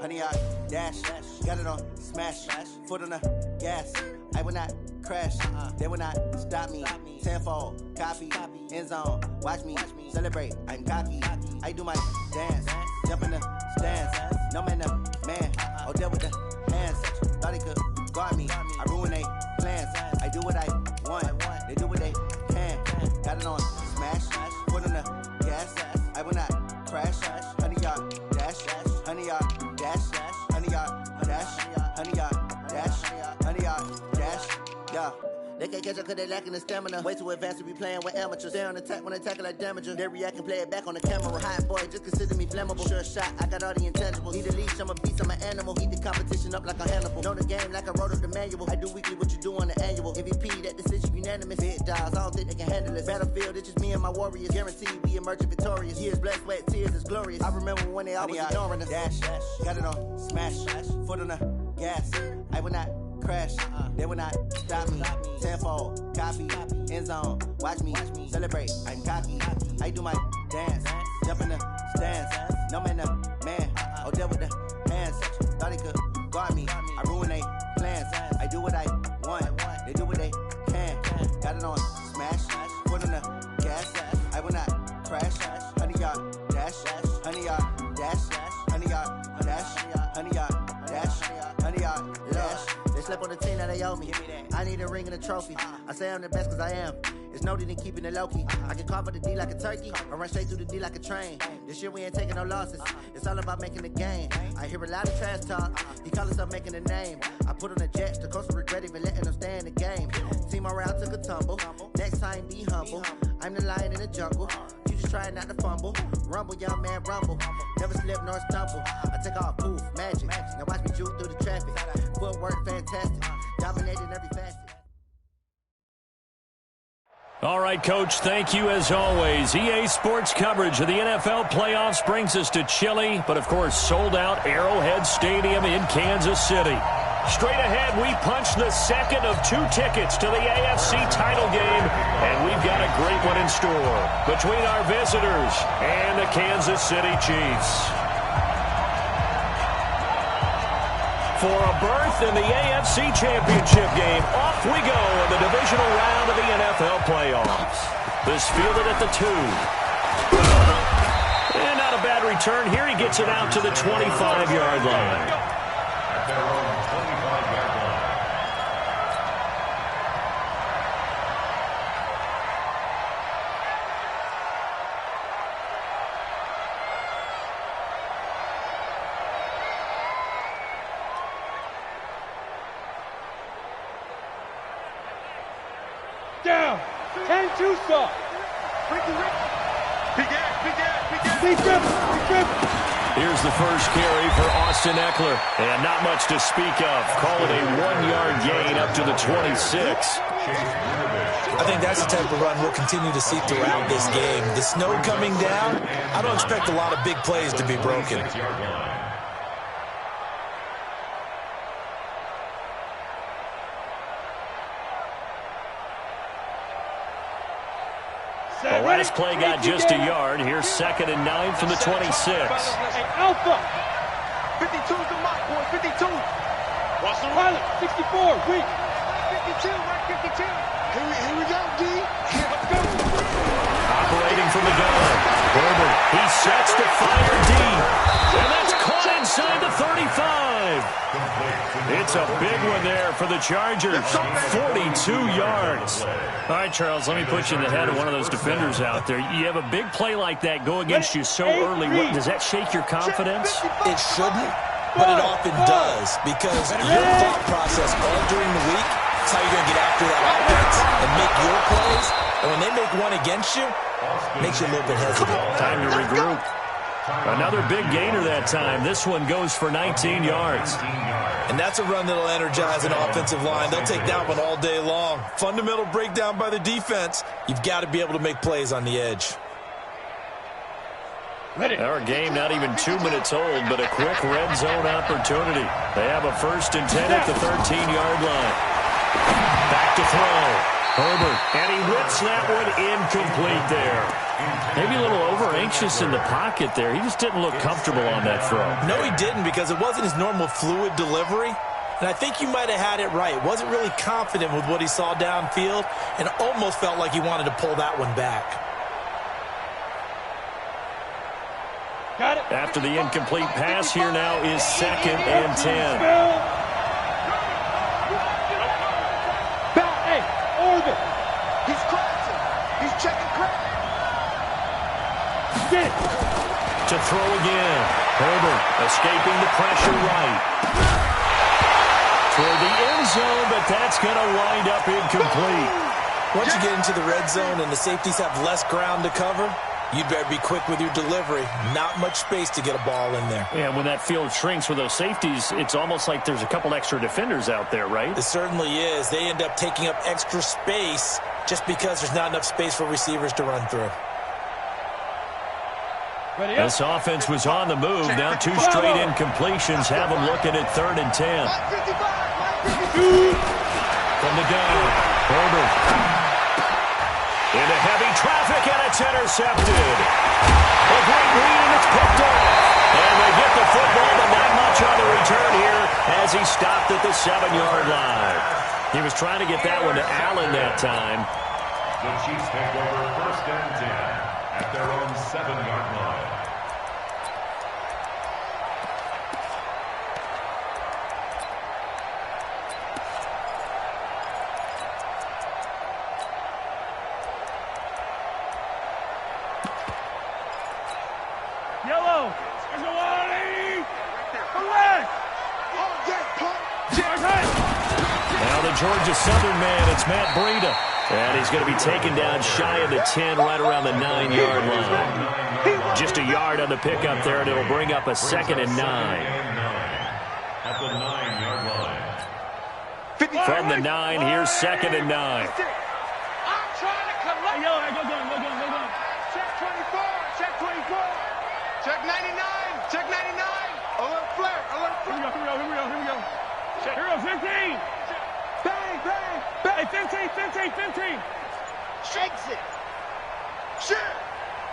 honey, I dash, got it on, smash, foot on the gas. I will not crash, they will not stop me. Tenfold, copy, end zone, watch me celebrate. I'm cocky, I do my dance, jump in the stands. No man, man, oh, there with the hands. Thought he could guard me, I ruin they plans. I do what I want, they do what they can. Got it on, smash, foot on the gas. I will not crash, honey, yard dash, honey, yard dash, honey, yard dash, honey, yard dash, honey, yard dash, yeah. They can't catch up cause they lacking the stamina. Way too advanced to be playing with amateurs. Stay on attack when they tackle like damager. They react and play it back on the camera. Hot boy, just consider me flammable. Sure shot, I got all the intangibles. Need a leash, I'm a beast, I'm an animal. Eat the competition up like a Hannibal. Know the game like I wrote up the manual. I do weekly what you do on the annual. MVP, that decision unanimous. Big dogs, I don't think they can handle it. Battlefield, it's just me and my warriors. Guaranteed we emerge victorious. Years, blood, sweat, tears, it's glorious. I remember when they always ignoring us. Dash, got it on, smash, foot on the gas. I will not crash, they will not stop me. Tenfold, copy, end zone, watch me celebrate. I'm cocky, I do my dance, jump in the stands. No man, man, oh, there with the hands. Thought he could guard me, I ruin they plans. I do what I want, they do what they can. Got it on, smash, foot on the gas. I will not crash, honey, yard dash, honey, yard dash, honey, yard dash, honey, yard dash, honey, yard dash. They slept on the team that they owe me. I need a ring and a trophy. I say I'm the best cause I am. It's noted in keeping it low-key. I can carve up the D like a turkey or run straight through the D like a train. This year we ain't taking no losses. It's all about making the game. I hear a lot of trash talk. He call himself making a name. I put on the Jets. The coach will regret even letting them stay in the game. Team around took a tumble. Next time be humble. I'm the lion in the jungle. You just try not to fumble. Rumble, young man, rumble. Never slip nor stumble. I take off, poof, magic. Now watch me juke through the traffic. Footwork fantastic. Dominating every facet. All right, Coach, thank you as always. EA Sports coverage of the NFL playoffs brings us to chilly, but of course sold out Arrowhead Stadium in Kansas City. Straight ahead, we punch the second of 2 tickets to the AFC title game, and we've got a great one in store between our visitors and the Kansas City Chiefs. For a berth in the AFC Championship game, off we go in the divisional round of the NFL playoffs. This fielded at the 2. And not a bad return. Here he gets it out to the 25-yard line. Down. 10 Tucson. Here's the first carry for Austin Eckler. And not much to speak of. Call it a 1-yard gain up to the 26. I think that's the type of run we'll continue to see throughout this game. The snow coming down, I don't expect a lot of big plays to be broken. The last play got just a yard. Here's 2nd and 9 from the 26. Alpha. 52's the mark, boy. 52. Watch the pilot. 64. Weak. 52. Right 52. Here we go, D. Let's go. Operating from the gun. Herbert. He sets to fire deep. And that's caught inside the 35. It's a big one there for the Chargers. 42 yards. All right, Charles, let me put you in the head of one of those defenders out there. You have a big play like that go against you so early. Does that shake your confidence? It shouldn't, but it often does, because your thought process all during the week is how you're going to get after that offense and make your plays. And when they make one against you, it makes you a little bit hesitant. Time to regroup. Another big gainer that time. This one goes for 19 yards. And that's a run that'll energize an offensive line. They'll take that one all day long. Fundamental breakdown by the defense. You've got to be able to make plays on the edge. Our game not even 2 minutes old, but a quick red zone opportunity. They have a 1st and 10 at the 13-yard line. Back to throw. Herbert, and he whips that one incomplete there. Maybe a little over-anxious in the pocket there. He just didn't look comfortable on that throw. No, he didn't, because it wasn't his normal fluid delivery. And I think you might have had it right. Wasn't really confident with what he saw downfield and almost felt like he wanted to pull that one back. Got it. After the incomplete pass, here now is 2nd and 10. Hey, Orbit. He's crashing. He's checking crack. Get it. To throw again. Herbert escaping the pressure right. Toward the end zone, but that's going to wind up incomplete. Once you get into the red zone and the safeties have less ground to cover, you'd better be quick with your delivery. Not much space to get a ball in there. Yeah, when that field shrinks with those safeties, it's almost like there's a couple extra defenders out there, right? It certainly is. They end up taking up extra space just because there's not enough space for receivers to run through. This offense was on the move. Now 2 straight incompletions have them looking at 3rd and 10. From the gun, Herbert. Into heavy traffic, and it's intercepted. A great read, and it's picked off. And they get the football, but not much on the return here as he stopped at the 7-yard line. He was trying to get that one to Allen that time. The Chiefs take over 1st and 10 at their own 7-yard line. Yellow. Now the Georgia Southern man, it's Matt Breida. And he's going to be taken down shy of the 10, right around the 9-yard line. Just a yard on the pickup there, and it'll bring up a 2nd and 9. At the 9-yard line. From the 9, here's 2nd and 9. I'm trying to collect. Yo, go down. Check 24. Check 24. Check 99. Check 99. Alert flare. Here we go. Check. Here we go. 15. Bang. 15. Shakes it. Shit.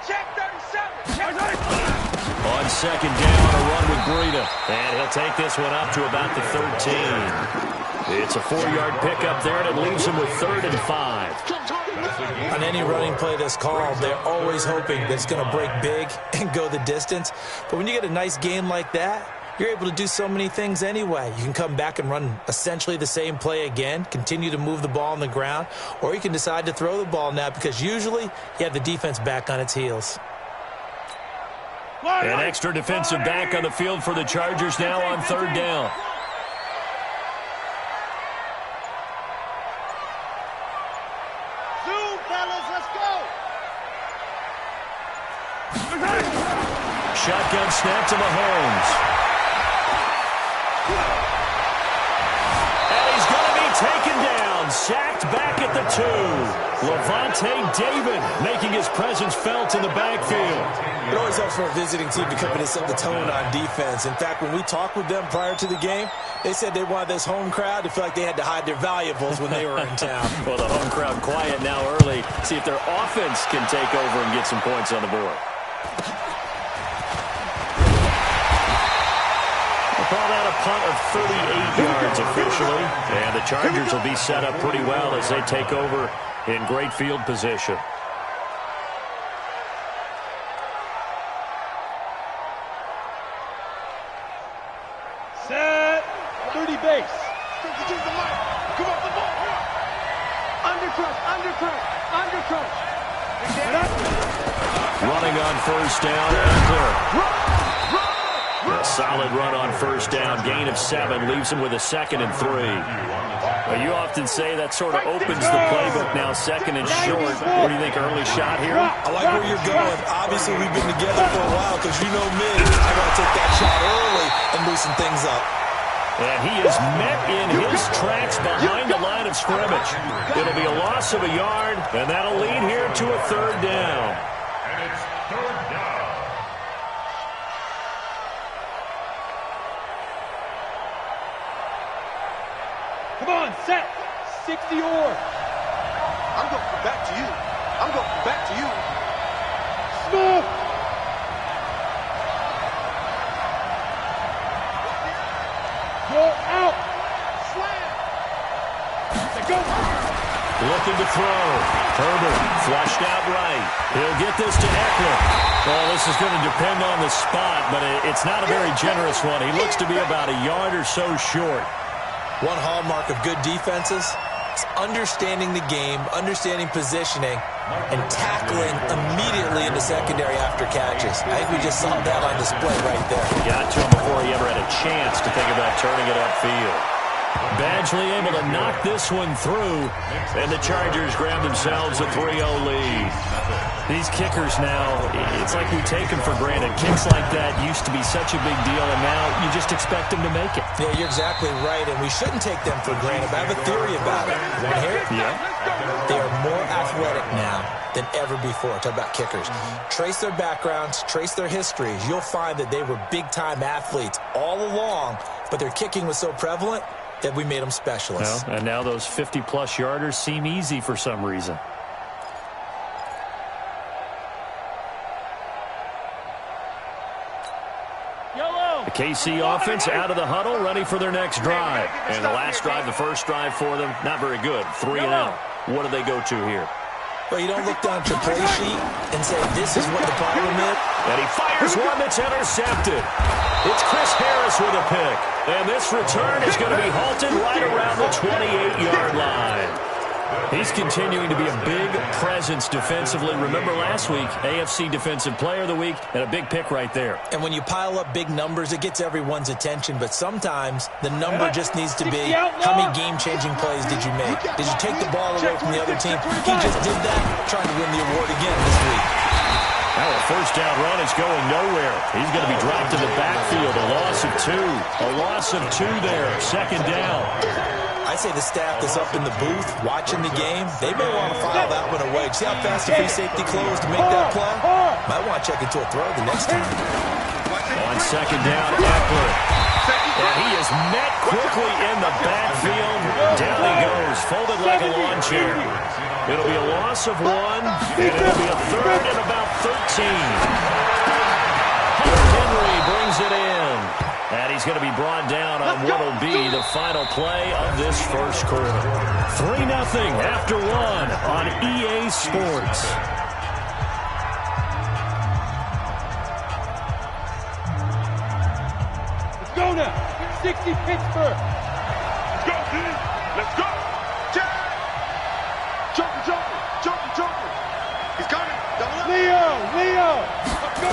Check 37. On 2nd down, a run with Breida. And he'll take this one up to about the 13. It's a 4-yard pickup there, and it leaves him with 3rd and 5. On any running play that's called, they're always hoping that it's going to break big and go the distance. But when you get a nice game like that, you're able to do so many things anyway. You can come back and run essentially the same play again, continue to move the ball on the ground, or you can decide to throw the ball now because usually you have the defense back on its heels. An extra defensive back on the field for the Chargers now on 3rd down. Zoom, fellas, let's go. Shotgun snap to Mahomes. And he's going to be taken down, sacked back at the 2. Levante David making his presence felt in the backfield. It always helps for a visiting team to come in and set the tone on defense. In fact, when we talked with them prior to the game, they said they wanted this home crowd to feel like they had to hide their valuables when they were in town. Well, the home crowd quiet now early. See if their offense can take over and get some points on the board. We'll call that a punt of 38 yards officially. And the Chargers will be set up pretty well as they take over in great field position. Set. 30 base. 52 the mic. Come off the ball. Undercrush. Running on 1st down, Eckler. A solid run on 1st down, gain of 7, leaves him with a 2nd and 3. Well, you often say that sort of opens the playbook now, 2nd and short. What do you think, early shot here? I like where you're going. Obviously, we've been together for a while because you know me. I got to take that shot early and loosen things up. And he is met in his tracks behind the line of scrimmage. It'll be a loss of a yard, and that'll lead here to a 3rd down. And it's 3rd down. Come on, set. 60 or. go. Back to you. Smooth. Go out. Slam. Go. Looking to throw. Herbert flushed out right. He'll get this to Eckler. Well, this is going to depend on the spot, but it's not a very generous one. He looks to be about a yard or so short. One hallmark of good defenses is understanding the game, understanding positioning, and tackling immediately in the secondary after catches. I think we just saw that on display right there. Got to him before he ever had a chance to think about turning it upfield. Badgley able to knock this one through, and the Chargers grab themselves a 3-0 lead. These kickers now, it's like we take them for granted. Kicks like that used to be such a big deal, and now you just expect them to make it. Yeah, you're exactly right, and we shouldn't take them for granted. But I have a theory about it. Want to hear it? Yeah. They are more athletic now than ever before. Talk about kickers. Trace their backgrounds, trace their histories. You'll find that they were big-time athletes all along, but their kicking was so prevalent that we made them specialists. Well, and now those 50-plus yarders seem easy for some reason. The KC offense out of the huddle, ready for their next drive. And the last drive, the first drive for them, not very good. 3 and out. What do they go to here? Well, you don't look down at your play sheet and say, this is what the problem is. And he fires one that's intercepted. It's Chris Harris with a pick. And this return is going to be halted right around the 28-yard line. He's continuing to be a big presence defensively. Remember last week, AFC Defensive Player of the Week, and a big pick right there. And when you pile up big numbers, it gets everyone's attention. But sometimes the number just needs to be, how many game-changing plays did you make? Did you take the ball away from the other team? He just did that, trying to win the award again this week. Now a first down run is going nowhere. He's going to be dropped in the backfield. A loss of 2. A loss of 2 there. Second down. I say the staff that's up in the booth watching the game, they may want to file that one away. See how fast the free safety closed to make that play? Might want to check into a throw the next time. On second down, Eckler. And he is met quickly in the backfield. Down he goes, folded like a lawn chair. It'll be a loss of 1, and it'll be a third and about 13. Henry brings it in. And he's going to be brought down on what will be the final play of this first quarter. 3-0 after 1 on EA Sports. Let's go now. 60 Pittsburgh. Let's go, dude. Let's go. Jack. Joker. He's coming. Double up. Leo. Let's go.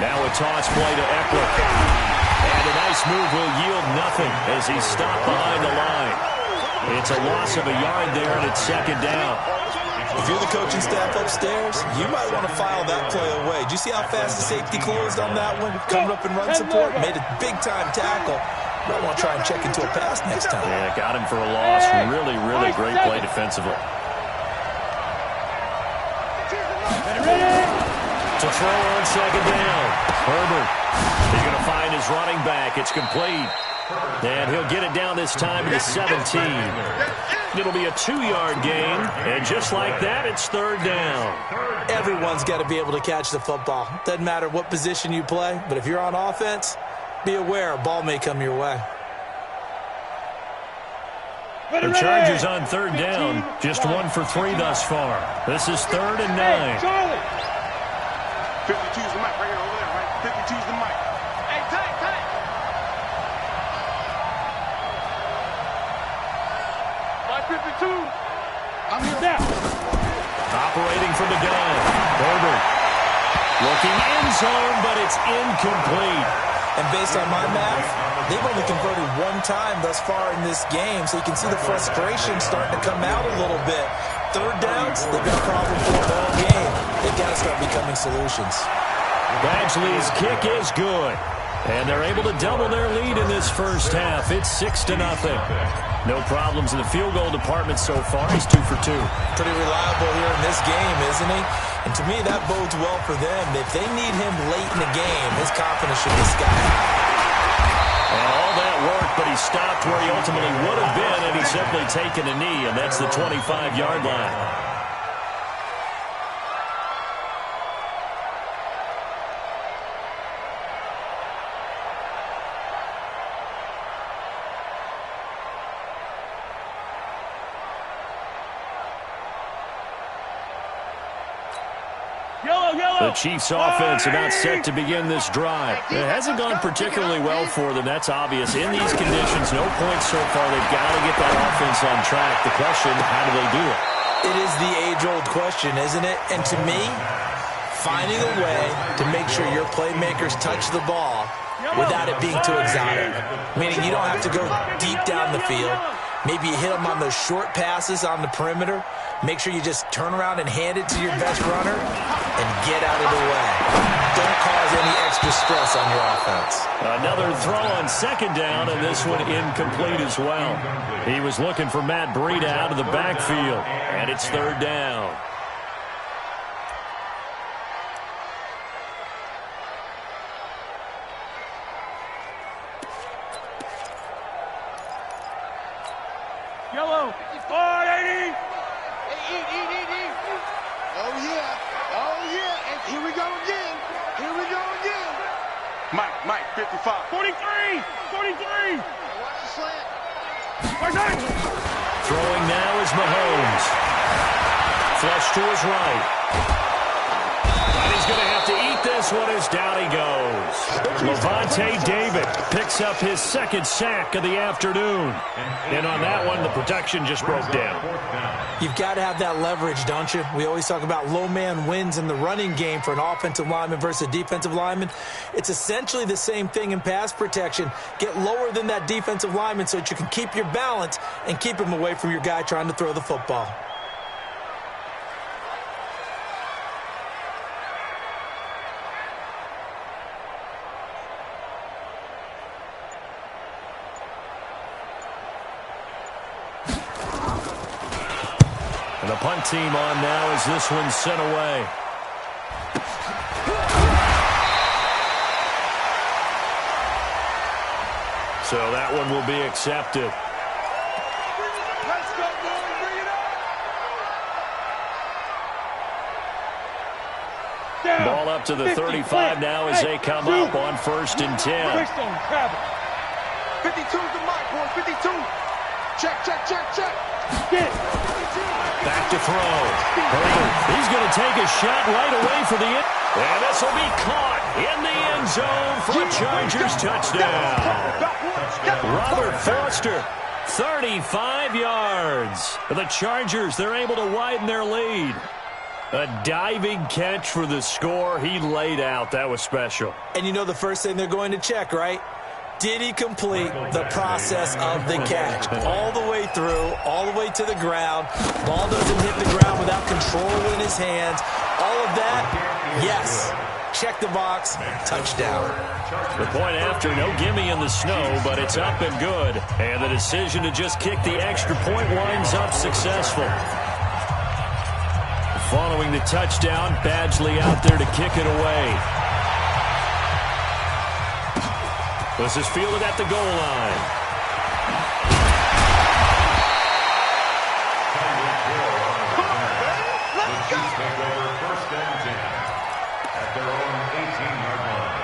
Now a toss play to Eckler. And a nice move will yield nothing as he's stopped behind the line. It's a loss of a yard there, and it's second down. If you're the coaching staff upstairs, you might want to file that play away. Did you see how fast the safety closed on that one? Coming up in run support, made a big-time tackle. Might want to try and check into a pass next time. Yeah, got him for a loss. Really, really great play defensively. To throw on second down. Herbert. He's going to find his running back. It's complete. And he'll get it down this time to the 17. It'll be a 2-yard gain. And just like that, it's third down. Everyone's got to be able to catch the football. Doesn't matter what position you play, but if you're on offense, be aware a ball may come your way. The Chargers on third down. Just 1 for 3 thus far. This is 3rd and 9. 52's the mic right here over there, right? 52's the mic. Hey, tight. My 52. I'm here now. Operating from the gun. Herbert. Looking end zone, but it's incomplete. And based on my math, they've only converted 1 time thus far in this game, so you can see the frustration starting to come out a little bit. Third downs, they've been a problem for them all game. They've got to start becoming solutions. Badgley's kick is good. And they're able to double their lead in this first half. It's 6-0. No problems in the field goal department so far. He's 2 for 2. Pretty reliable here in this game, isn't he? And to me, that bodes well for them. If they need him late in the game, his confidence should be sky high. And all that work, but he stopped where he ultimately would have been, and he's simply taken a knee, and that's the 25-yard line. The Chiefs offense about set to begin this drive. It hasn't gone particularly well for them. That's obvious. In these conditions, no points so far. They've got to get that offense on track. The question, how do they do it? It is the age-old question, isn't it? And to me, finding a way to make sure your playmakers touch the ball without it being too exotic. Meaning you don't have to go deep down the field. Maybe you hit them on those short passes on the perimeter. Make sure you just turn around and hand it to your best runner and get out of the way. Don't cause any extra stress on your offense. Another throw on second down, and this one incomplete as well. He was looking for Matt Breida out of the backfield, and it's third down. Yellow. Oh, they eat. Oh, yeah. Oh, yeah. And here we go again. Here we go again. Mike, 55. 43. Watch the slant. Throwing now is Mahomes. Flush to his right. And he's going to have to eat this one as down he goes. Lavonte David picks up his second sack of the afternoon. And on that one, the protection just broke down. You've got to have that leverage, don't you? We always talk about low man wins in the running game for an offensive lineman versus a defensive lineman. It's essentially the same thing in pass protection. Get lower than that defensive lineman so that you can keep your balance and keep him away from your guy trying to throw the football. And the punt team on now as this one's sent away. So that one will be accepted. Let's go, boys. Bring it up. Ball up to the 35 now as they come up on 1st and 10. 52's the mark, boys. 52. Check. Back to throw. Herbert, he's going to take a shot right away for the end. And this will be caught in the end zone for a Chargers touchdown. Robert Foster, 35 yards. The Chargers, they're able to widen their lead. A diving catch for the score. He laid out. That was special. And you know the first thing they're going to check, right? Did he complete the process of the catch? All the way through, all the way to the ground. Ball doesn't hit the ground without control in his hands. All of that, yes. Check the box, touchdown. The point after, no gimme in the snow, but it's up and good. And the decision to just kick the extra point winds up successful. Following the touchdown, Badgley out there to kick it away. This is fielded at the goal line. The Chiefs take over 1st and 10 at their own 18-yard line.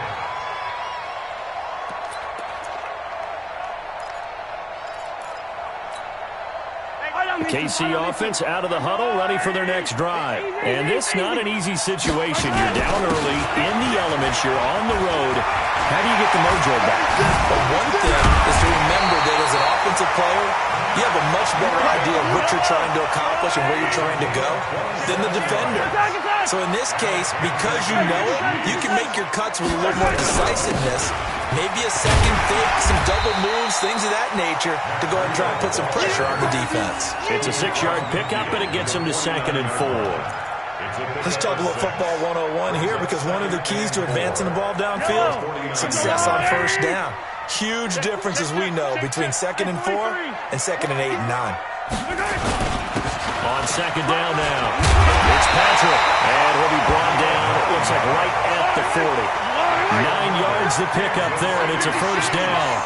KC offense out of the huddle, ready for their next drive. And this not an easy situation. You're down early, in the elements, you're on the road. How do you get the mojo back? But one thing is to remember that as an offensive player, you have a much better idea of what you're trying to accomplish and where you're trying to go than the defender. So in this case, because you know it, you can make your cuts with a little more decisiveness. Maybe a second fake, some double moves, things of that nature to go and try and put some pressure on the defense. It's a 6-yard pickup, and it gets them to 2nd and 4. Let's talk a little football 101 here, because one of the keys to advancing the ball downfield, success on 1st down. Huge difference, as we know, between 2nd and 4 and 2nd and 8 and 9. On 2nd down now, it's Patrick, and he'll be brought down, it looks like right at the 40. 9 yards the pickup there, and it's a 1st down.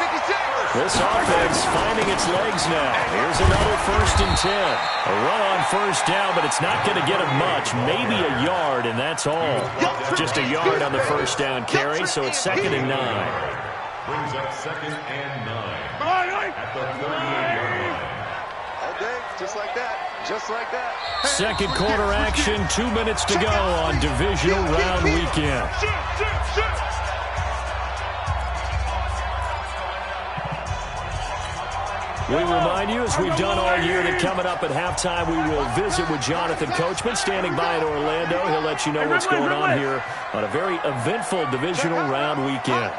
This offense finding its legs now. Here's another 1st and 10. A run on 1st down, but it's not going to get him much. Maybe a yard, and that's all. Just a yard on the 1st down carry, so it's 2nd and 9. Brings up 2nd and 9 at the 38-yard line. Okay, just like that. Just like that. Second quarter action, 2 minutes to go on divisional round weekend. We remind you, as we've done all year, that coming up at halftime, we will visit with Jonathan Coachman, standing by in Orlando. He'll let you know what's going on here on a very eventful divisional round weekend.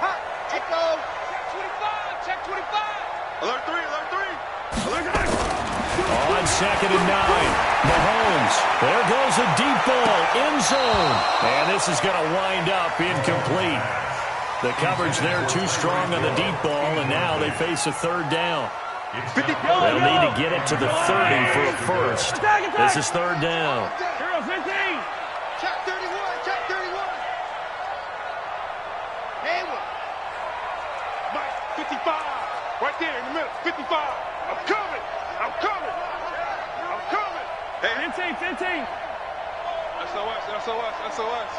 Check 25, check 25. Alert 3, alert 3. Alert 3. On 2nd and 9, Mahomes. There goes a deep ball, end zone. And this is going to wind up incomplete. The coverage there too strong on the deep ball, and now they face a third down. They'll need to get it to the 30 for a first. This is third down. Check 31, check 31. Hayward. Mike, 55. Right there in the middle, 55. I'm coming. I'm coming. I'm coming. Hey, 15. SOS, SOS, SOS.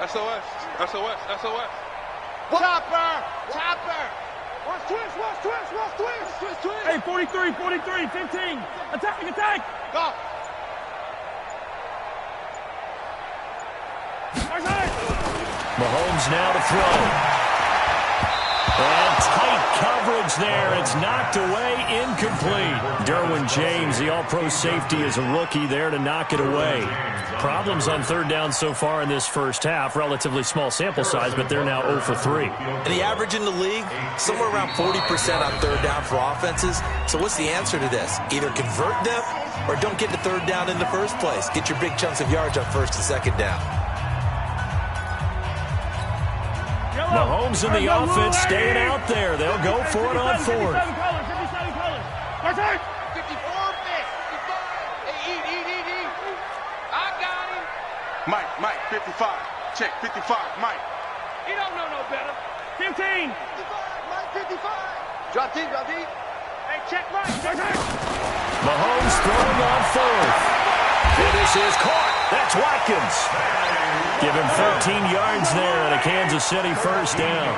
SOS, SOS, SOS. Chopper. Watch twist. Hey, 43, 15. Attack. Go. Mahomes now to throw. And tight coverage there. It's knocked away, incomplete. Derwin James, the all-pro safety, is a rookie there to knock it away. Problems on third down so far in this first half. Relatively small sample size, but they're now 0 for 3. And the average in the league, somewhere around 40% on third down for offenses. So what's the answer to this? Either convert them or don't get to third down in the first place. Get your big chunks of yards on first and second down. Mahomes and the offense staying out there. They'll go for it on fourth. 54 bit. 55. Hey, eat. I got him. Mike, 55. Check, 55, Mike. He don't know no better. 15. 55, Mike, 55. Drop deep. Hey, check Mike. Mahomes throwing on fourth. And this is caught. That's Watkins. Give him 13 yards there and a Kansas City first down.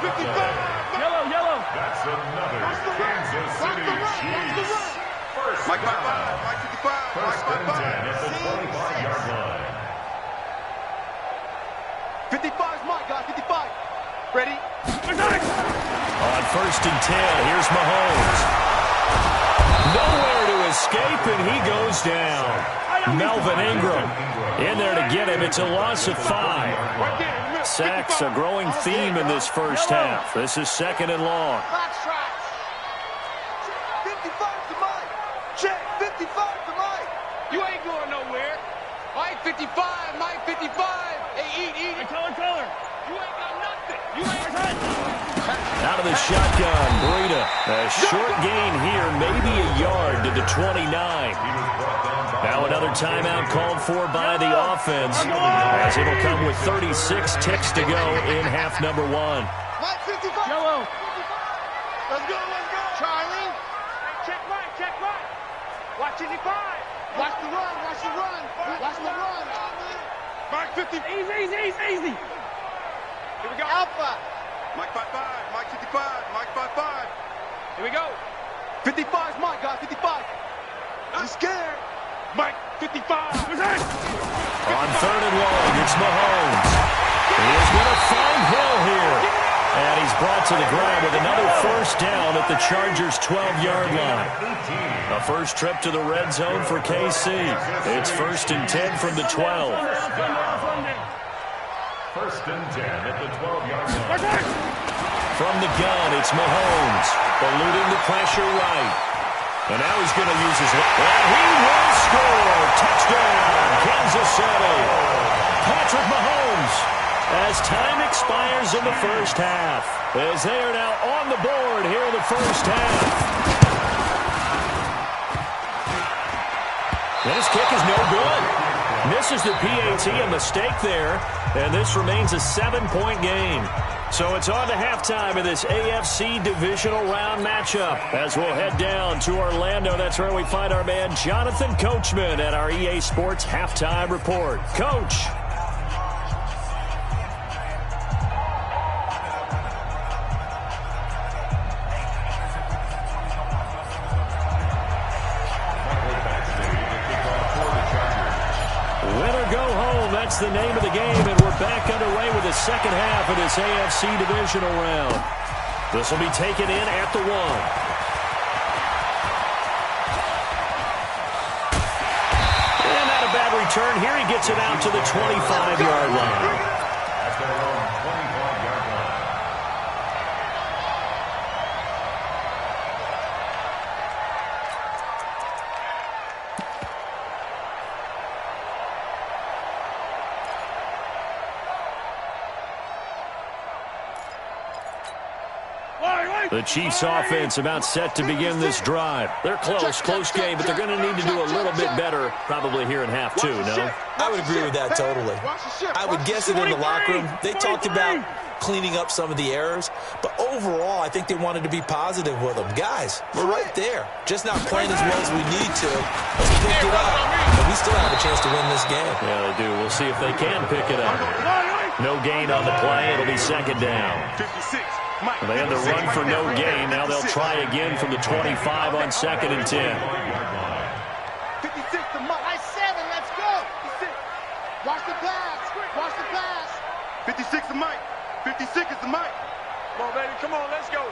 55. Yellow. That's another Kansas City Chiefs. Mike 55, Mike 55, First Mike and 10 at the 55. 25-yard line. 55 is Mike, guys, 55. Ready? On first and 10, here's Mahomes. Nowhere to escape, and he goes down. Melvin Ingram in there to get him. It's a loss of 5. Sacks a growing theme in this first half. This is 2nd and long. Box try. 55 to Mike. Check, 55 to Mike. You ain't going nowhere. Mike 55, Mike 55. Hey, eat. Color. You ain't got nothing. You ain't Out of the shotgun, Breida. A short gain here, maybe a yard to the 29. Now another timeout called for by the offense, as it'll come with 36 ticks to go in half number 1. Mike 55. Yellow. Let's go. Charlie. Hey, check Mike. Watch 55. Watch the run. Watch the run. Mike 50. Easy. Here we go. Alpha. Mike 55. Mike 55. Mike 55. Here we go. 55 is Mike, guys. 55. I'm scared. Mike 55. On 3rd and long, it's Mahomes. He is going to find Hill here. And he's brought to the ground with another first down at the Chargers' 12-yard line. A first trip to the red zone for KC. It's 1st and 10 from the 12. First and 10 at the 12-yard line. From the gun, it's Mahomes, eluding the pressure right. And now he's going to use his left. And he will score. Touchdown, Kansas City. Patrick Mahomes, as time expires in the first half, as they are now on the board here in the first half. This kick is no good. Misses the PAT, a mistake there, and this remains a 7-point game. So it's on to halftime of this AFC divisional round matchup as we'll head down to Orlando. That's where we find our man Jonathan Coachman at our EA Sports Halftime Report. Coach. home. That's the name of the game, and we're back underway with the second half of this AFC divisional round. This will be taken in at the 1. And not a bad return. Here he gets it out to the 25-yard line. At their own 25-yard line. The Chiefs offense about set to begin this drive. They're close game, but they're going to need to do a little bit better probably here in half 2, no? I would agree with that totally. I would guess it in the locker room. They talked about cleaning up some of the errors, but overall, I think they wanted to be positive with them. Guys, we're right there. Just not playing as well as we need to. Let's pick it up, and we still have a chance to win this game. Yeah, they do. We'll see if they can pick it up. No gain on the play. It'll be second down. 56. They had to run for no gain. Now they'll try again from the 25 on 2nd and 10. 56 to Mike. Nice 7. Let's go. 56. Watch the pass. Watch the pass. 56 to Mike. 56 is the Mike. Come on, baby. Come on. Let's go.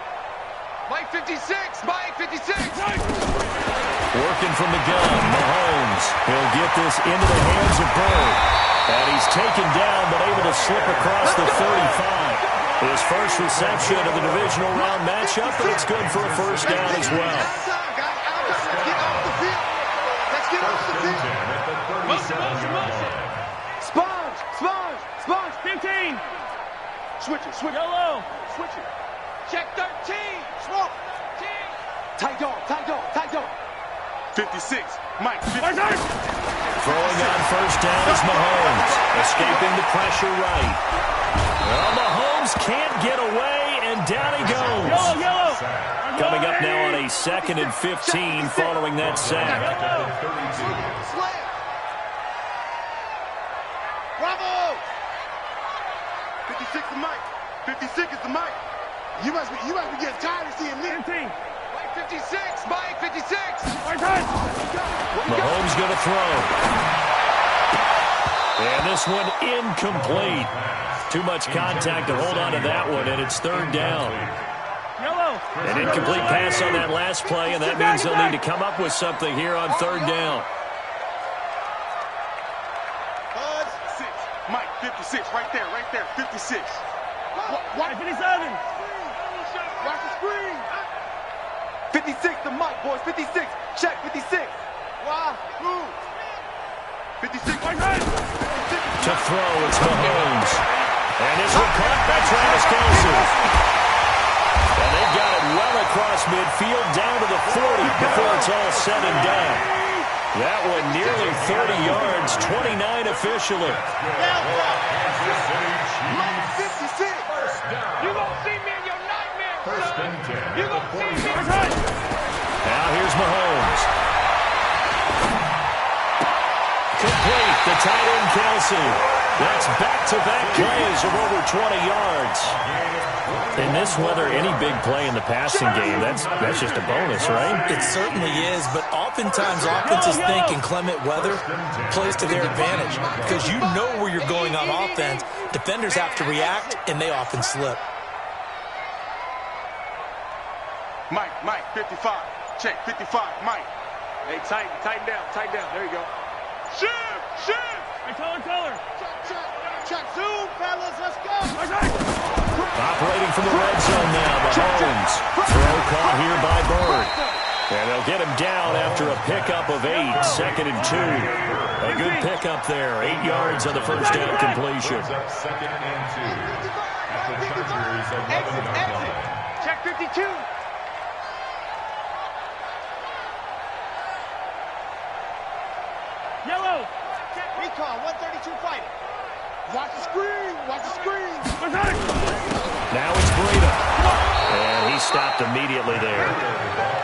Mike 56. Mike 56. Working from the gun. Mahomes. He'll get this into the hands of Bird. And he's taken down but able to slip across the 35. His first reception of the divisional round matchup, but it's good for a first down as well. Let's get off the field. Let's get off the field. Sponge. 15. Switch it. Yellow. Switch it. Check 13. Smoke. Tight dog. 56. Mike. 56. Throwing on first down is Mahomes. Escaping the pressure right. Well, Mahomes can't get away, and down he goes. Yellow. Coming up now on a 2nd and 15 following that sack. Slam. Bravo. 56 is Mike. 56 is the Mike. You must be getting tired of seeing me. 15. Mike 56. Mike 56. Mahomes going to throw. And this one incomplete. Too much contact to hold on to that one, and it's 3rd down. Yellow. An incomplete pass on that last play, and that means they'll need to come up with something here on 3rd down. Mike 56, right there, 56. Watch 57. Watch the screen. 56 to Mike, boys. 56. Check 56. Wow. 56. To throw, it's Mahomes. And this one caught by Travis Kelce. And they've got it well across midfield, down to the 40 before it's all said and done. That one nearly 30 yards, 29 officially. Mike 56. You gonna see me in your nightmare. First and 10. You gonna see me. Now here's Mahomes. Complete, the tight end Kelce. That's back-to-back plays of over 20 yards. In this weather, any big play in the passing game, that's just a bonus, right? It certainly is, but oftentimes offenses think in clement weather plays to their advantage because you know where you're going on offense. Defenders have to react, and they often slip. Mike 55. Check 55. Mike. Hey, tighten down. There you go. Shift. Hey, Color. Check. Zoom, fellas. Let's go. Operating from the red zone now, Mahomes. Throw caught here by Bird. And they'll get him down after a pickup of 8, 2nd and 2. A good pickup there, 8 yards on the first down completion. Up 2nd and 2. At the Chargers 11-yard line. Check 52. Yellow. Recon 132 fighting. Watch the screen. Now it's Breida. And he stopped immediately there.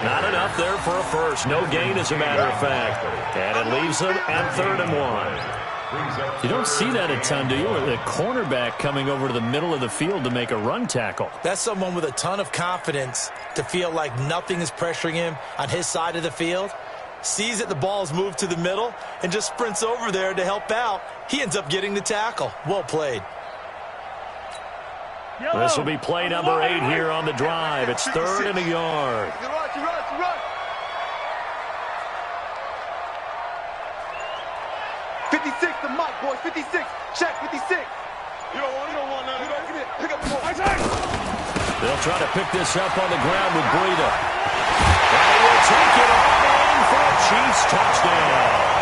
Not enough there for a first. No gain, as a matter of fact. And it leaves them at 3rd and 1. You don't see that a ton, do you? The cornerback coming over to the middle of the field to make a run tackle. That's someone with a ton of confidence to feel like nothing is pressuring him on his side of the field. sees that the ball's moved to the middle, and just sprints over there to help out. He ends up getting the tackle. Well played. This will be play number 8 here on the drive. It's 3rd and a yard. You run. 56 to Mike, boys. 56. Check 56. You don't want none. Pick up the ball. They'll try to pick this up on the ground with Breida. And they will take it all in for a Chiefs touchdown.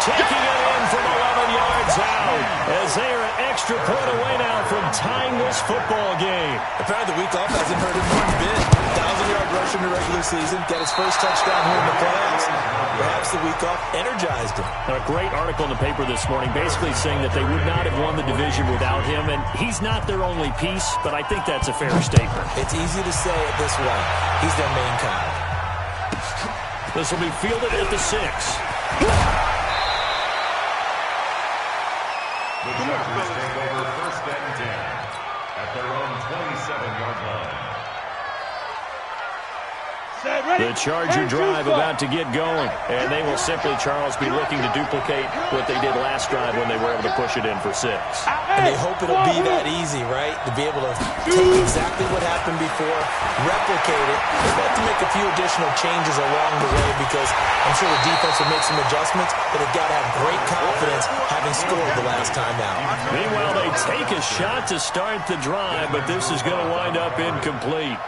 Taking it in from 11 yards out as they are an extra point away now from tying this football game. Apparently the week off hasn't hurt him one bit. 1,000-yard rush in the regular season, got his first touchdown here in the playoffs. Perhaps the week off energized him. A great article in the paper this morning basically saying that they would not have won the division without him, and he's not their only piece, but I think that's a fair statement. It's easy to say it this way. He's their main guy. This will be fielded at the 6. The Chargers take over 1st and 10 at their own 27-yard line. The Charger drive about to get going, and they will simply, Charles, be looking to duplicate what they did last drive when they were able to push it in for 6. And they hope it'll be that easy, right? To be able to take exactly what happened before, replicate it. They've got to make a few additional changes along the way because I'm sure the defense will make some adjustments, but they've got to have great confidence having scored the last time out. Meanwhile, they take a shot to start the drive, but this is going to wind up incomplete.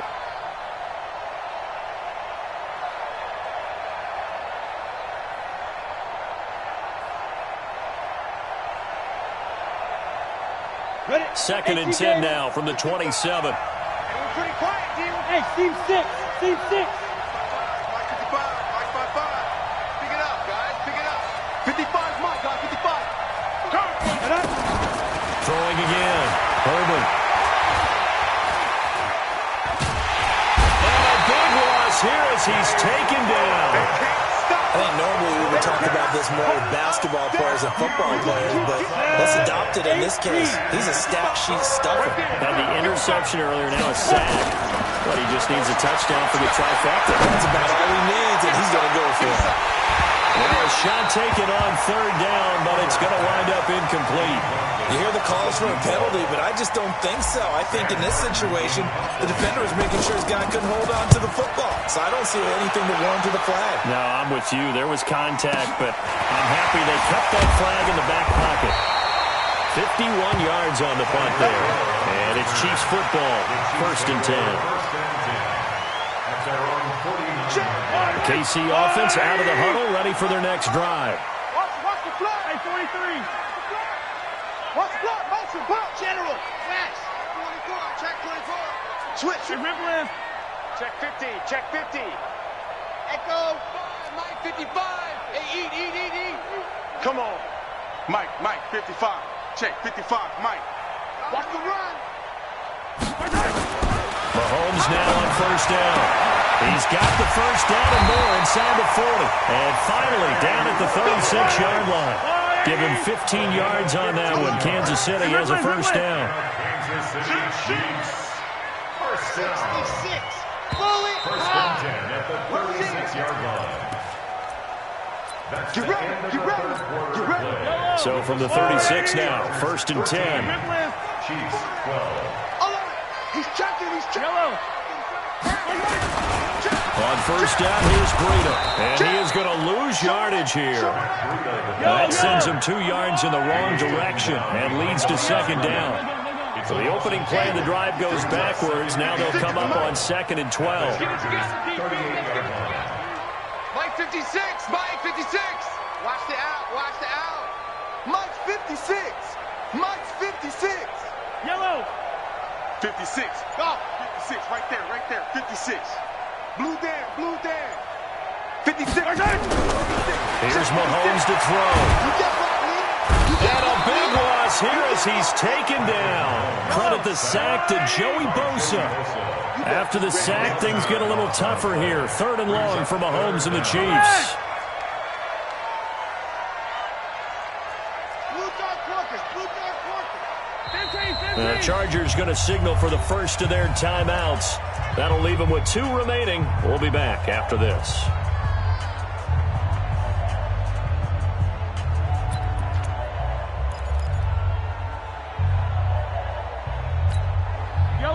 Ready? 2nd and 10 now from the 27. We're pretty quiet, D. Hey, team 6. Team 6. Mike 55. Mike 55. Pick it up, guys. Pick it up. 55 Mike, guys. 55. Throwing again. Herbert. And a big loss here as he's taken down. I think normally we would talk about this more with basketball players and football players, but let's adopt it in this case. He's a stat sheet stuffer. Had the interception earlier, now a sack. But he just needs a touchdown for the trifecta. That's about all he needs, and he's going to go for it. Well, a shot taken on 3rd down, but it's going to wind up incomplete. You hear the calls for a penalty, but I just don't think so. I think in this situation, the defender was making sure his guy couldn't hold on to the football. So I don't see anything to warrant to the flag. No, I'm with you. There was contact, but I'm happy they kept that flag in the back pocket. 51 yards on the punt there. And it's Chiefs football, 1st and 10. At their own 49. KC offense out of the huddle, ready for their next drive. Watch the block. Hey, 43. Watch the block. Motion. Block. General. Flash. 24. Check 24. Switch. Hey, rip left. Check 50. Check 50. Echo. Mike 55. Hey, eat. Come on. Mike 55. Check 55. Mike. Watch the run. Mahomes now on 1st down. He's got the 1st down and more inside the 40. And finally down at the 36-yard line. Give him 15 yards on that one. Kansas City has a 1st down. Kansas City Chiefs. 1st down. 66. Fully. 1st and 10 at the 36-yard line. That's the end of the third quarter play. So from the 36 now, 1st and 10. Rip left. Chiefs 12. He's checking. Yellow. On 1st down, here's Breida. And he is going to lose yardage here. That sends him 2 yards in the wrong direction and leads to 2nd down. So the opening play of the drive goes backwards. Now they'll come up on 2nd and 12. Mike 56. Mike 56. Watch the out. Mike's 56. Mike's 56. Yellow. 56. Go. 56. Right there. 56. Blue Dan. 56. Here's Mahomes to throw. And a big loss here as he's taken down. Credit the sack to Joey Bosa. After the sack, things get a little tougher here. 3rd and long for Mahomes and the Chiefs. The Chargers going to signal for the first of their timeouts. That'll leave them with 2 remaining. We'll be back after this.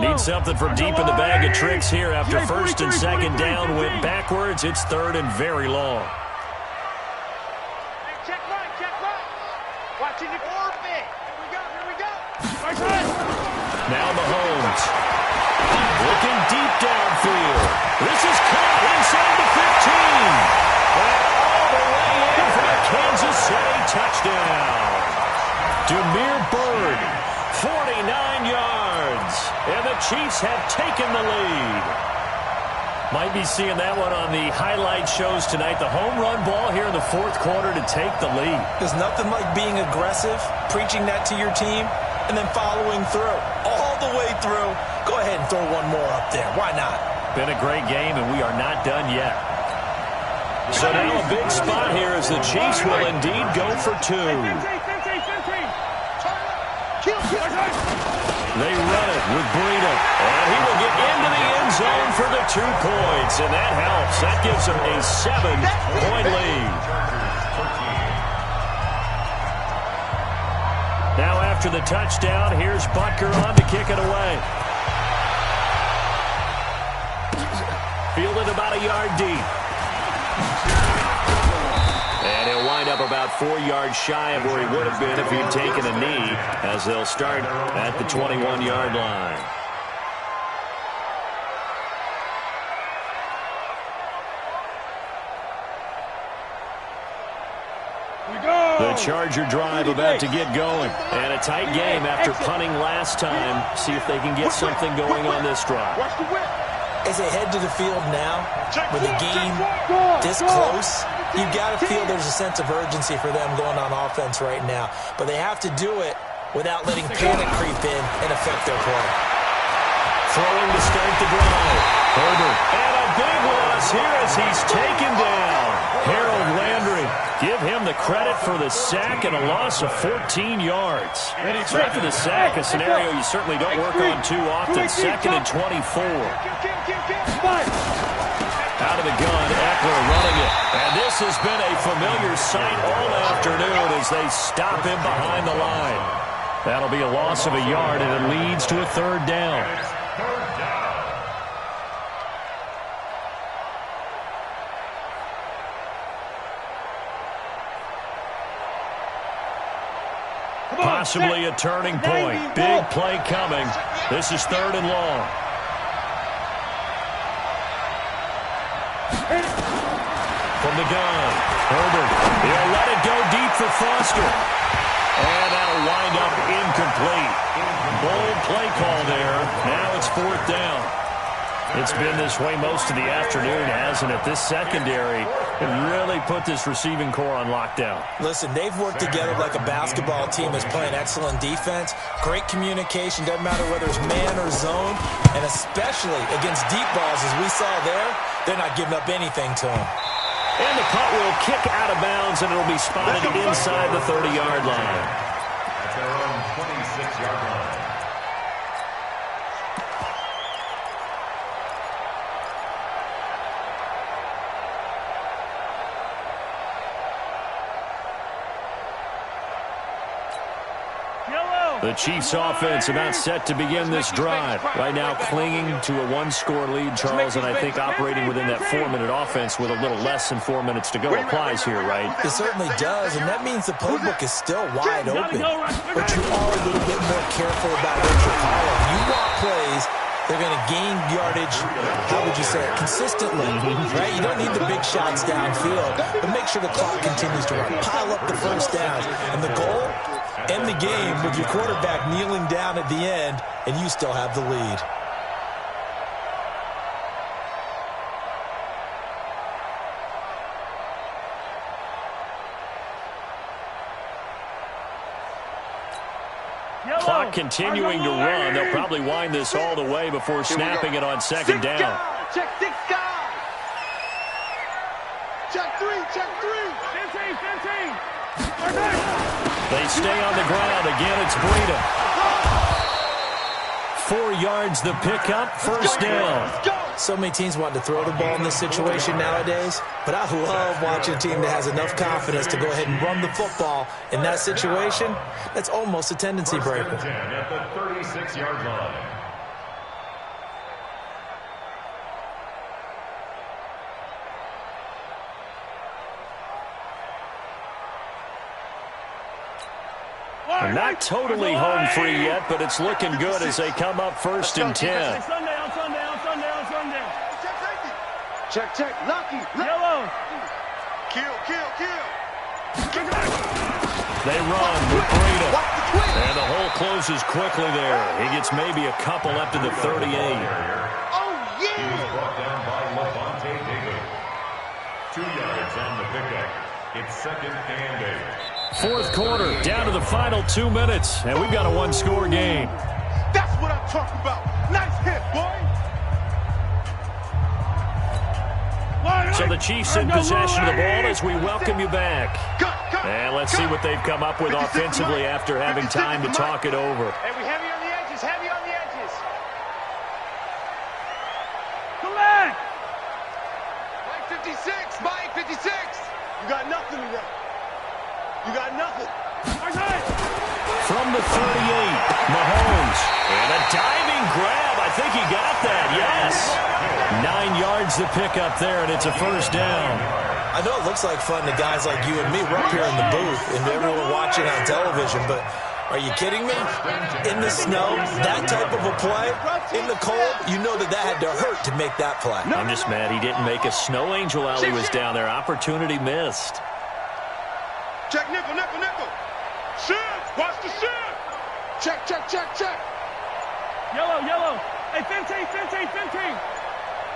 Need something from deep in the bag of tricks here after first and second down went backwards. It's third and very long. Check right. Watching the orbit. Here we go. Now Mahomes. Looking deep downfield. This is caught inside the 15. And all the way in for a Kansas City touchdown. Demir Bird, 49 yards. And the Chiefs have taken the lead. Might be seeing that one on the highlight shows tonight. The home run ball here in the fourth quarter to take the lead. There's nothing like being aggressive, preaching that to your team, and then following through. All the way through. Go ahead and throw one more up there. Why not? Been a great game, and we are not done yet. So now a big spot here as the Chiefs will indeed go for two. They run it with Breida, and he will get into the end zone for the 2 points, and that helps. That gives them a 7-point lead. Now after the touchdown, here's Butker on to kick it away. Fielded about a yard deep. And he'll wind up about 4 yards shy of where he would have been if he'd taken a knee, as they'll start at the 21-yard line. The Charger drive about to get going. And a tight game after punting last time. See if they can get something going on this drive. As they head to the field now, with the game this close, you've got to feel there's a sense of urgency for them going on offense right now. But they have to do it without letting panic creep in and affect their play. Throwing to start the drive. Herbert. And a big loss here as he's taken down. Harold Landry. Give him the credit for the sack and a loss of 14 yards. So after the sack, a scenario you certainly don't work on too often. 2nd and 24. Out of the gun, Eckler running it. And this has been a familiar sight all afternoon as they stop him behind the line. That'll be a loss of a yard, and it leads to a 3rd down. Possibly a turning point. Big play coming. This is 3rd and long. From the gun, Herbert. He'll let it go deep for Foster. And that'll wind up incomplete. Bold play call there. Now it's 4th down. It's been this way most of the afternoon, hasn't it? This secondary really put this receiving core on lockdown. Listen, they've worked together like a basketball team that's playing excellent defense. Great communication, doesn't matter whether it's man or zone. And especially against deep balls, as we saw there, they're not giving up anything to them. And the punt will kick out of bounds, and it'll be spotted inside the 30-yard line. At their own 26-yard line. The Chiefs offense about set to begin this drive. Right now clinging to a 1-score lead, Charles, and I think operating within that 4-minute offense with a little less than 4 minutes to go applies here, right? It certainly does, and that means the playbook is still wide open. But you are a little bit more careful about what you're calling. You want plays, they're going to gain yardage, how would you say it, consistently, right? You don't need the big shots downfield, but make sure the clock continues to run. Pile up the first downs. And the goal? End the game with your quarterback kneeling down at the end, and you still have the lead. Clock continuing to run. They'll probably wind this all the way before snapping it on 2nd down. Check 6 guys. Check 3. 15. They stay on the ground. Again, it's Breida. 4 yards the pickup, 1st down. So many teams want to throw the ball in this situation nowadays, but I love watching a team that has enough confidence to go ahead and run the football. In that situation, that's almost a tendency breaker. At the 36-yard line. And not totally home free yet, but it's looking good as they come up 1st and 10. Sunday, on Sunday, on Sunday, on Sunday. Check, check. Lucky. Yellow. Kill, kill, kill. They run with Breida. And the hole closes quickly there. He gets maybe a couple up to the 38. Oh, He was yeah. brought down by Levante David. 2 yards on the pickup. It's 2nd and 8. Fourth quarter, down to the final 2 minutes, and we've got a one-score game. That's what I'm talking about. Nice hit, boy. So the Chiefs in possession of the ball as we welcome you back. And let's see what they've come up with offensively after having time to talk it over. Hey, we heavy on the edges, heavy on the edges. Come back. Mike 56, Mike 56. You got nothing today. You got nothing. From the 38, Mahomes. And a diving grab. I think he got that, yes. 9 yards to pick up there, and it's a first down. I know it looks like fun to guys like you and me. We're up here in the booth, and everyone watching on television, but are you kidding me? In the snow, that type of a play, in the cold, you know that had to hurt to make that play. I'm just mad he didn't make a snow angel while he was down there. Opportunity missed. Check nickel, nickel, nickel. Shift. Watch the shift. Check, check, check, check. Yellow, yellow. Hey, 15, 15, 15.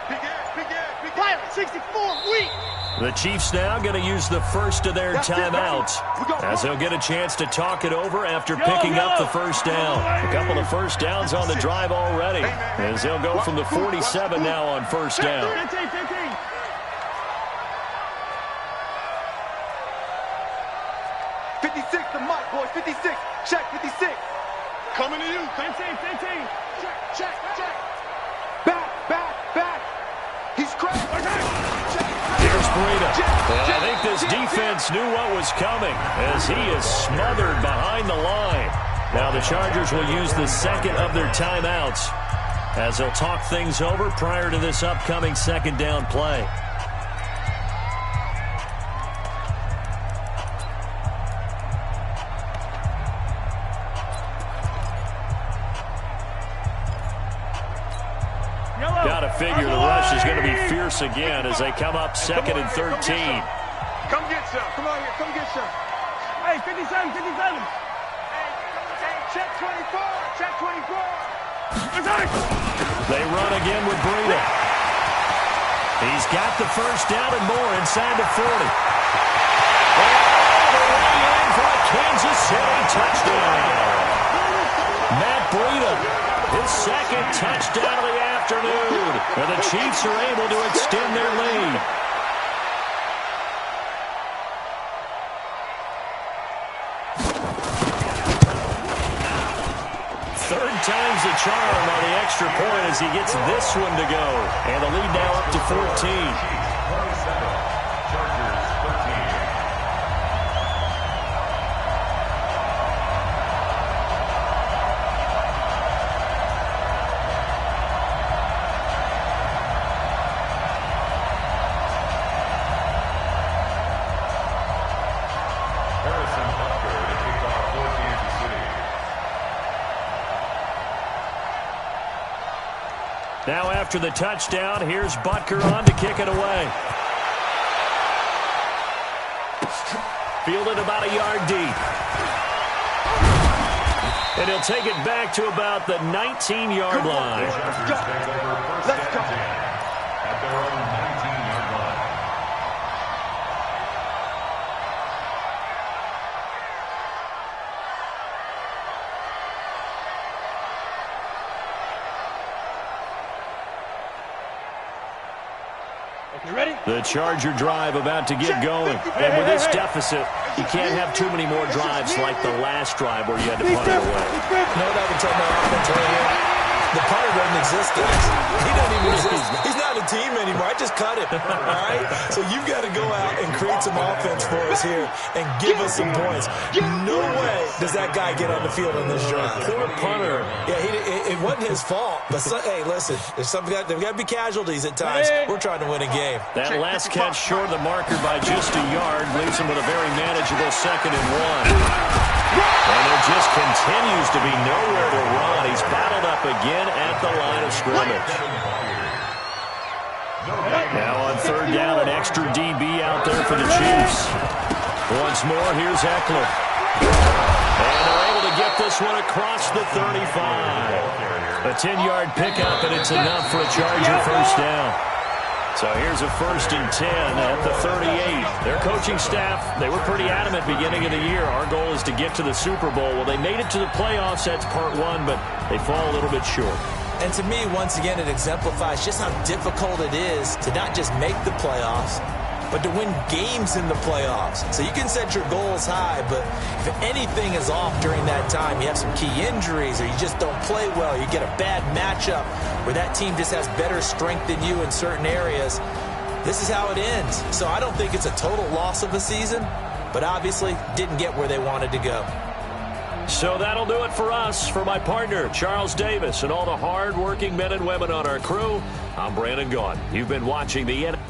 Big ass, big ass, big Fire, ass. 64, weak. The Chiefs now going to use the first of their timeouts as they'll get a chance to talk it over after picking up the first down. A couple of first downs on the drive already as they'll go from the 47 now on first down. 15, 15. 56 to Mike, boys. 56. Check, 56. Coming to you. 15, 15. Check, check, check. Back, back, back. He's crazy. Here's Breida. And I think this defense knew what was coming as he is smothered behind the line. Now the Chargers will use the second of their timeouts as they'll talk things over prior to this upcoming second down play. Got to figure the rush is going to be fierce again as they come up 2nd and 13. Come get some. Come on here. Come get some. Hey, 57, 57. Hey, check 24. Check 24. They run again with Breida. He's got the first down and more inside the 40. All the way in for a Kansas City touchdown. Matt Breida, his second touchdown of the afternoon. And the Chiefs are able to extend their lead. Third time's the charm on the extra point as he gets this one to go. And the lead now up to 14. 27, Chargers 13. Harrison Butker to kick off for Kansas City. Now after the touchdown, here's Butker on to kick it away. Fielded about a yard deep. And he'll take it back to about the 19-yard line. Chargers take over first and 10 at their own 19-yard line. You ready? The Charger drive about to get going. And with this deficit, you can't have too many more drives like the last drive where you had to punt it away. No, that would tell my offense right here. The punter doesn't exist, guys. He doesn't even exist. He's not a team anymore. I just cut him. All right? So you've got to go out and create some offense for us here and give us some points. No way does that guy get on the field in this drive. Poor punter. Yeah, it wasn't his fault. But, hey, listen, there's there's got to be casualties at times. We're trying to win a game. That last catch short of the marker by just a yard leaves him with a very manageable 2nd and 1. And there just continues to be nowhere to run. He's battled up again at the line of scrimmage. Now on third down, an extra DB out there for the Chiefs. Once more, here's Eckler. And they're able to get this one across the 35. A 10-yard pickup, and it's enough for a Charger first down. So here's a 1st and 10 at the 38. Their coaching staff, they were pretty adamant beginning of the year. Our goal is to get to the Super Bowl. Well, they made it to the playoffs. That's part one, but they fall a little bit short. And to me, once again, it exemplifies just how difficult it is to not just make the playoffs, but to win games in the playoffs. So you can set your goals high, but if anything is off during that time, you have some key injuries or you just don't play well, you get a bad matchup where that team just has better strength than you in certain areas, this is how it ends. So I don't think it's a total loss of a season, but obviously didn't get where they wanted to go. So that'll do it for us. For my partner, Charles Davis, and all the hard-working men and women on our crew, I'm Brandon Gaudin. You've been watching the NFL.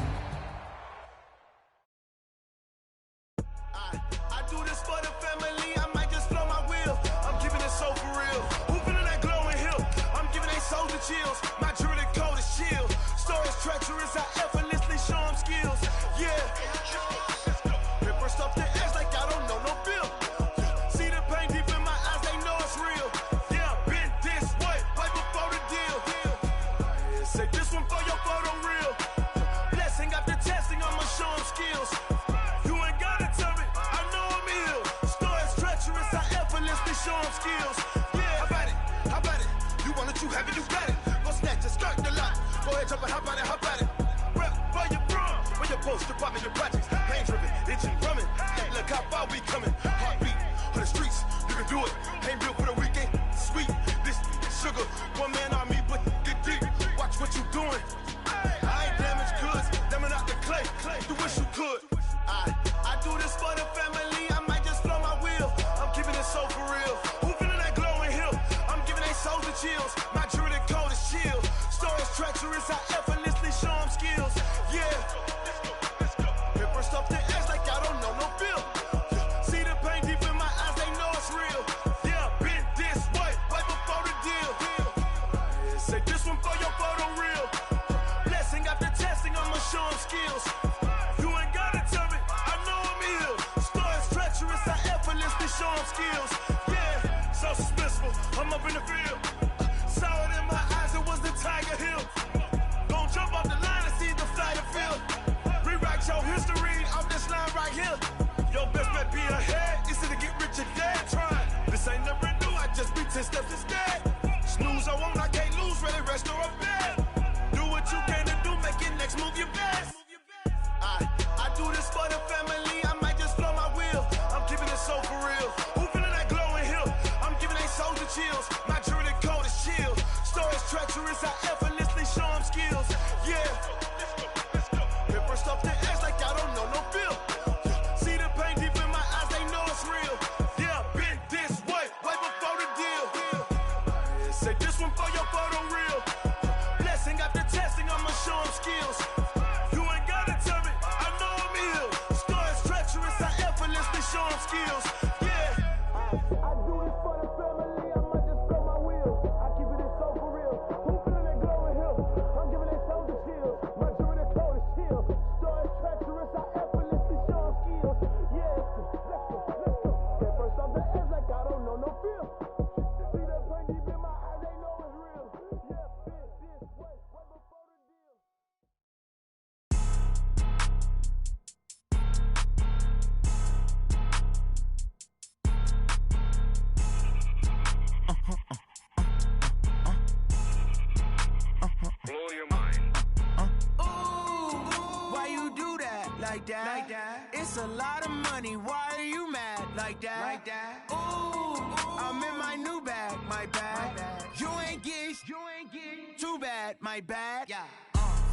Like that. It's a lot of money. Why are you mad like that? Ooh, I'm in my new bag, my bad. You ain't get too bad, my bad. Yeah.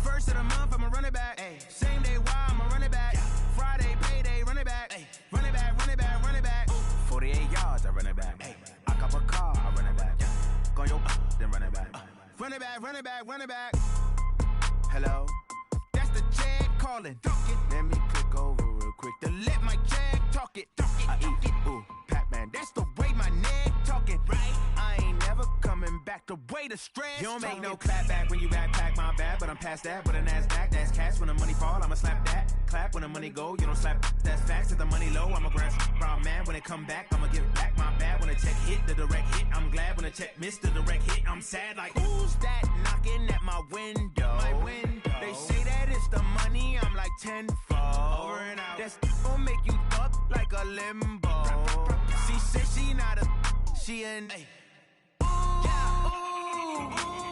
First of the month, I'ma run it back. Ay. Same day, why I'ma run it back. Yeah. Friday, payday, run it back. Ay. Run it back, run it back, run it back. Ooh. 48 yards, I run it back. Ay. I cop a car, I run it back. Yeah. Go yo, then run it back. Run it back, run it back, run it back. Hello? That's the Jag calling. Let me click over real quick to let my Jag talk it. I eat, ooh, Pac-Man, that's the the stress. You don't make no clap back when you backpack, my bad. But I'm past that, but a NASDAQ, that's cash. When the money fall, I'ma slap that. Clap when the money go, you don't slap, that's facts. If the money low, I'ma grab brown man. When it come back, I'ma give back, my bad. When the check hit, the direct hit, I'm glad. When the check missed, the direct hit, I'm sad. Like, who's that knocking at my window? They say that it's the money, I'm like tenfold. Over and out. That's gon' make you up like a limbo. She said she not a, she an.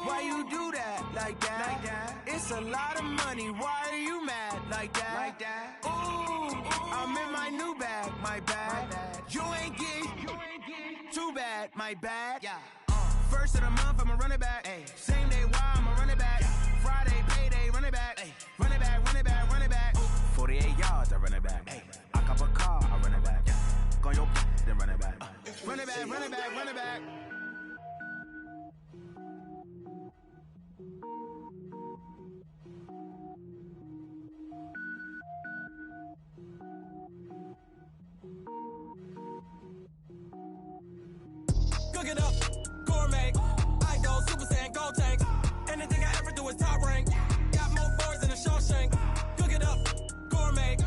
Why you do that like that? It's a lot of money. Why are you mad like that? Ooh, I'm in my new bag, my bad. You ain't get too bad, my bad. First of the month, I'ma run it back. Same day, why I'ma run it back. Friday, payday, run it back. Run it back, run it back, run it back. 48 yards, I run it back. I cop a car, I run it back. Go your then run it back. Run it back, run it back, run it back. Cook it up, gourmet. I go Super Saiyan, gold tank. Anything I ever do is top rank. Got more boys than a Shawshank. Cook it up, gourmet.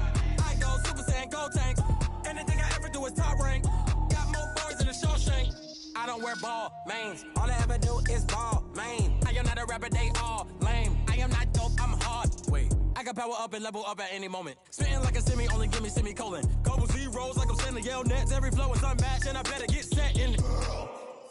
I go Super Saiyan, gold tank. Anything I ever do is top rank. Got more boys than a Shawshank. I don't wear ball mains. All I ever do is ball main. I am not a rapper, they all lame. I am not dope, I'm hard. Wait, I can power up and level up at any moment. Spitting like a semi, only give me semicolon. Couple zeros like I'm sending yell nets. Every flow is unmatched and I better get set in.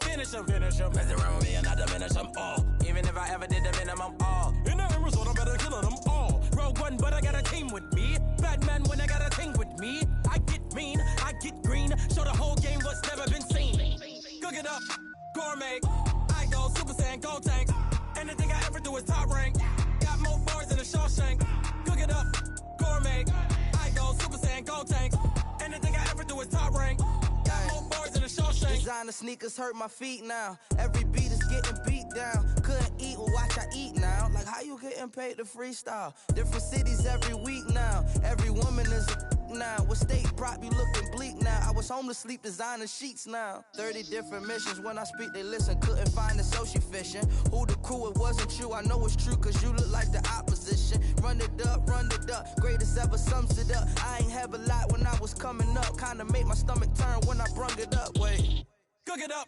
Finish them. Mess around with me and I diminish them all. Even if I ever did the minimum all. In the end result, I'm better killing them all. Rogue One, but I got a team with me. Batman when I got a team with me. I get mean, I get green. Show the whole game what's never been seen. Cook it up, gourmet. I go Super Saiyan, gold tank. Anything I ever do is top rank. Got more bars than a Shawshank. Cook it up, gourmet. I go Super Saiyan, gold tank. Anything I ever do is top rank. Got more bars than a Shawshank. Designer sneakers hurt my feet now. Every beat is getting beat down. Couldn't eat, well watch I eat now. Like how you getting paid to freestyle? Different cities every week now. Every woman is a now. With state prop, you looking bleak now. I was home to sleep, designer sheets now. 30 different missions. When I speak, they listen. Couldn't find it, so she fishing. Who the crew? It wasn't you. I know it's true, cause you look like the opposition. Run it up, greatest ever sums it up. I ain't have a lot when I was coming up. Kinda made my stomach turn when I brung it up. Wait. Cook it up,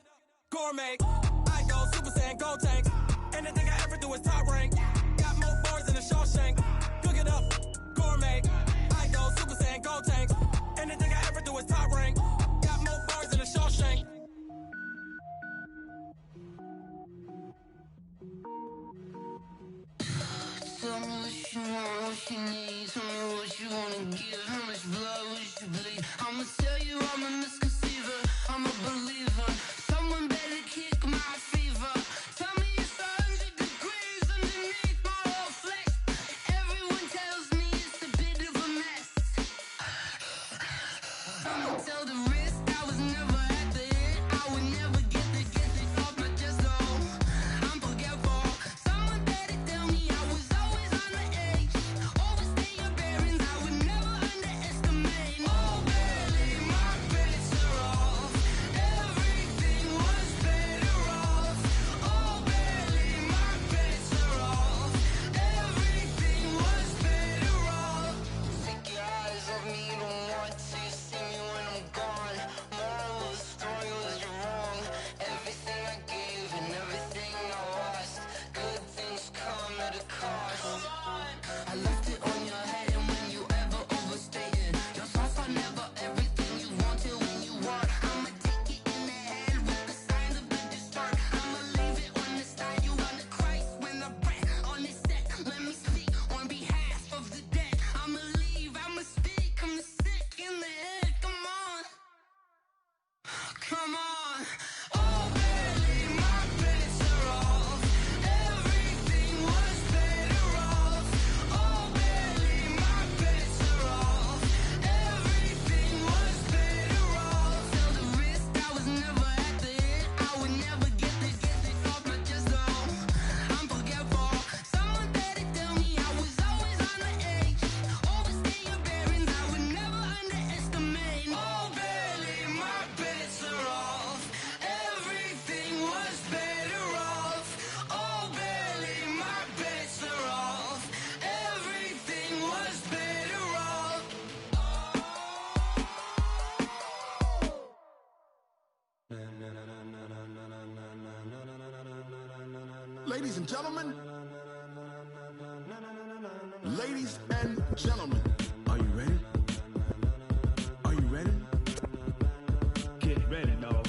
gourmet. I go Super Saiyan, gold tank. Anything I ever do is top rank. Got more bars than a Shawshank. Cook it up, gourmet. I go Super Saiyan, gold tank. Anything I ever do is top rank. Got more bars than a Shawshank. Tell me what you want, what you need. Tell me what you wanna give. How much blood would you bleed? I'ma tell you I'm a misconceiver. I'm a believer. Someone better kick my fever. Tell me it's 100 degrees underneath my whole flesh. Ladies and gentlemen. Ladies and gentlemen. Are you ready? Are you ready? Get ready, dog.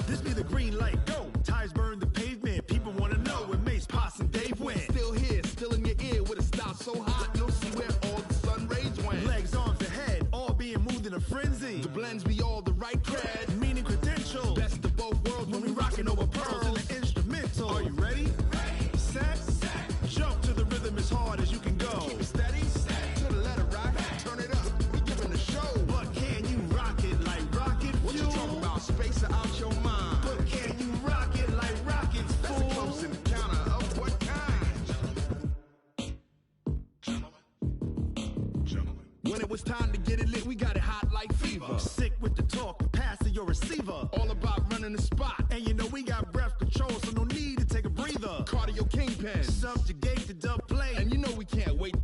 This be the green light, go. Tires burn the pavement. People want to know where Mace, Poss, and Dave went. Still here, still in your ear with a style so hot, you'll see where all the sun rays went. Legs, arms, and head, all being moved in a frenzy. The blends be all the right cred, meaning credentials. Best of both worlds when we rocking over pearls in the instrumental. Are you ready? Ready. Set. Jump to the rhythm as hard as you can go. Keep it steady. To the letter right. Turn it up. We giving the show. But can you rock it like rocket fuel? What you talking about? Space out your mind. But can you rock it like rockets, fool? That's a close encounter of what kind? Gentlemen. When it was time to get it lit, we got it hot like fever. Sick with the talk, pass to your receiver. All about running the spot. And you know we got breath control, so no need to take a breather. Cardio kingpin, subjugate the dub play. And you know we can't wait